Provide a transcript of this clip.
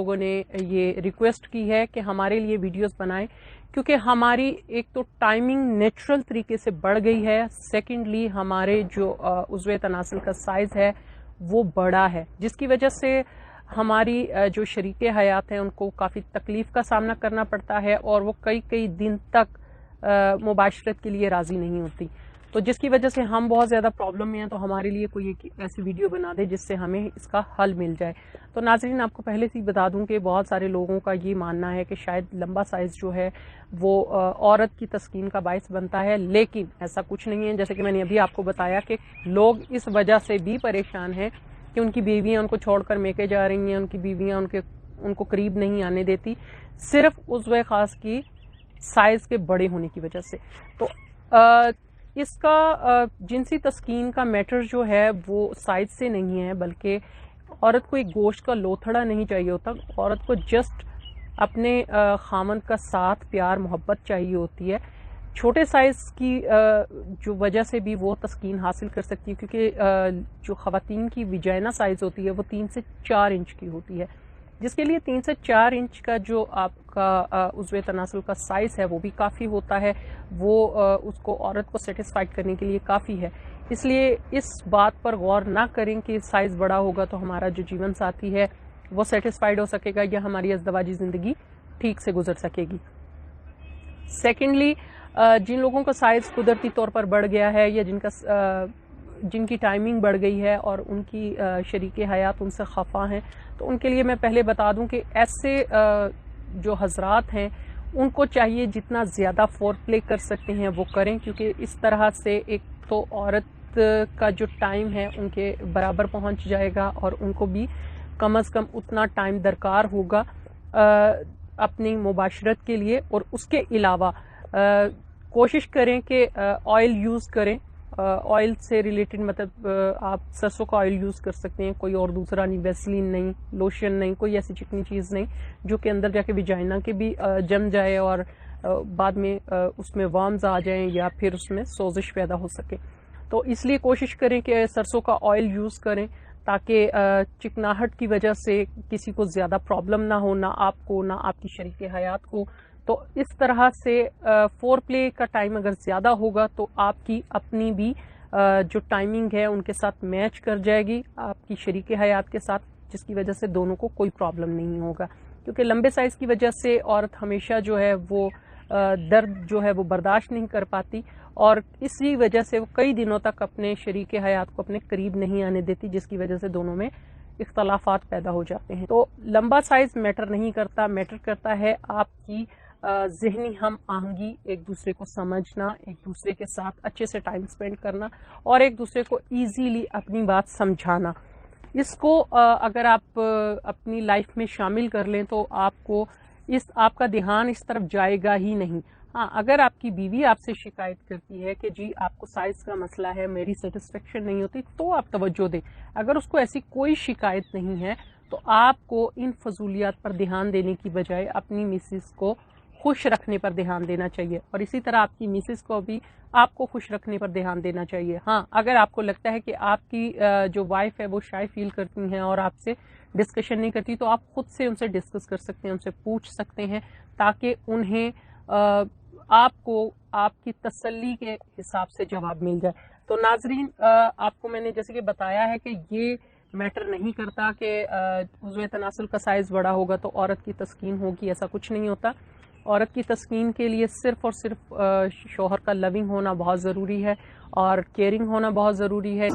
لوگوں نے یہ ریکویسٹ کی ہے کہ ہمارے لیے ویڈیوز بنائیں، کیونکہ ہماری ایک تو ٹائمنگ نیچرل طریقے سے بڑھ گئی ہے، سیکنڈلی ہمارے جو عضو تناسل کا سائز ہے وہ بڑا ہے، جس کی وجہ سے ہماری جو شریک حیات ہیں ان کو کافی تکلیف کا سامنا کرنا پڑتا ہے، اور وہ کئی دن تک مباشرت کے لیے راضی نہیں ہوتی، تو جس کی وجہ سے ہم بہت زیادہ پرابلم میں ہیں۔ تو ہمارے لیے کوئی ایک ایسی ویڈیو بنا دے جس سے ہمیں اس کا حل مل جائے۔ تو ناظرین، آپ کو پہلے سے ہی بتا دوں کہ بہت سارے لوگوں کا یہ ماننا ہے کہ شاید لمبا سائز جو ہے وہ عورت کی تسکین کا باعث بنتا ہے، لیکن ایسا کچھ نہیں ہے۔ جیسے کہ میں نے ابھی آپ کو بتایا کہ لوگ اس وجہ سے بھی پریشان ہیں کہ ان کی بیویاں ان کو چھوڑ کر میکے جا رہی ہیں، ان کی بیویاں ان کو قریب نہیں آنے دیتی، صرف عضو خاص کی سائز کے بڑے ہونے کی وجہ سے۔ تو اس کا جنسی تسکین کا میٹر جو ہے وہ سائز سے نہیں ہے، بلکہ عورت کو ایک گوشت کا لوتھڑا نہیں چاہیے ہوتا، عورت کو جسٹ اپنے خامند کا ساتھ پیار محبت چاہیے ہوتی ہے۔ چھوٹے سائز کی جو وجہ سے بھی وہ تسکین حاصل کر سکتی ہے، کیونکہ جو خواتین کی ویجائنا سائز ہوتی ہے وہ 3 سے 4 انچ کی ہوتی ہے، جس کے لیے 3 سے 4 انچ کا جو آپ کا عضو تناسل کا سائز ہے وہ بھی کافی ہوتا ہے، وہ اس کو عورت کو سیٹسفائیڈ کرنے کے لیے کافی ہے۔ اس لیے اس بات پر غور نہ کریں کہ سائز بڑا ہوگا تو ہمارا جو جیون ساتھی ہے وہ سیٹسفائیڈ ہو سکے گا یا ہماری ازدواجی زندگی ٹھیک سے گزر سکے گی۔ سیکنڈلی، جن لوگوں کا سائز قدرتی طور پر بڑھ گیا ہے یا جن کی ٹائمنگ بڑھ گئی ہے اور ان کی شریک حیات ان سے خفا ہیں، تو ان کے لیے میں پہلے بتا دوں کہ ایسے جو حضرات ہیں ان کو چاہیے جتنا زیادہ فور پلے کر سکتے ہیں وہ کریں، کیونکہ اس طرح سے ایک تو عورت کا جو ٹائم ہے ان کے برابر پہنچ جائے گا، اور ان کو بھی کم از کم اتنا ٹائم درکار ہوگا اپنی مباشرت کے لیے۔ اور اس کے علاوہ کوشش کریں کہ آئل یوز کریں، آئل سے ریلیٹڈ مطلب آپ سرسوں کا آئل یوز کر سکتے ہیں، کوئی اور دوسرا نہیں، ویسلین نہیں، لوشن نہیں، کوئی ایسی چکنی چیز نہیں جو کہ اندر جا کے ویجائنا کے بھی جم جائے اور بعد میں اس میں ورمز آ جائیں یا پھر اس میں سوزش پیدا ہو سکے۔ تو اس لیے کوشش کریں کہ سرسوں کا آئل یوز کریں تاکہ چکناہٹ کی وجہ سے کسی کو زیادہ پرابلم نہ ہو، نہ آپ کو نہ آپ کی شریک حیات کو۔ تو اس طرح سے فور پلے کا ٹائم اگر زیادہ ہوگا تو آپ کی اپنی بھی جو ٹائمنگ ہے ان کے ساتھ میچ کر جائے گی آپ کی شریک حیات کے ساتھ، جس کی وجہ سے دونوں کو کوئی پرابلم نہیں ہوگا، کیونکہ لمبے سائز کی وجہ سے عورت ہمیشہ جو ہے وہ درد جو ہے وہ برداشت نہیں کر پاتی، اور اسی وجہ سے وہ کئی دنوں تک اپنے شریک حیات کو اپنے قریب نہیں آنے دیتی، جس کی وجہ سے دونوں میں اختلافات پیدا ہو جاتے ہیں۔ تو لمبا سائز میٹر نہیں کرتا، میٹر کرتا ہے آپ کی ذہنی ہم آہنگی، ایک دوسرے کو سمجھنا، ایک دوسرے کے ساتھ اچھے سے ٹائم سپینڈ کرنا، اور ایک دوسرے کو ایزیلی اپنی بات سمجھانا۔ اس کو اگر آپ اپنی لائف میں شامل کر لیں تو آپ کا دھیان اس طرف جائے گا ہی نہیں۔ ہاں، اگر آپ کی بیوی آپ سے شکایت کرتی ہے کہ جی آپ کو سائز کا مسئلہ ہے، میری سیٹسفیکشن نہیں ہوتی، تو آپ توجہ دیں۔ اگر اس کو ایسی کوئی شکایت نہیں ہے تو آپ کو ان فضولیات پر دھیان دینے کی بجائے اپنی مسز کو خوش رکھنے پر دھیان دینا چاہیے، اور اسی طرح آپ کی مسز کو بھی آپ کو خوش رکھنے پر دھیان دینا چاہیے۔ ہاں، اگر آپ کو لگتا ہے کہ آپ کی جو وائف ہے وہ شائع فیل کرتی ہیں اور آپ سے ڈسکشن نہیں کرتی، تو آپ خود سے ان سے ڈسکس کر سکتے ہیں، ان سے پوچھ سکتے ہیں، تاکہ انہیں آپ کو آپ کی تسلی کے حساب سے جواب مل جائے۔ تو ناظرین، آپ کو میں نے جیسے کہ بتایا ہے کہ یہ میٹر نہیں کرتا کہ عضو تناسل کا سائز بڑا ہوگا تو عورت کی تسکین ہوگی، ایسا کچھ نہیں ہوتا۔ عورت کی تسکین کے لیے صرف اور صرف شوہر کا لونگ ہونا بہت ضروری ہے اور کیئرنگ ہونا بہت ضروری ہے۔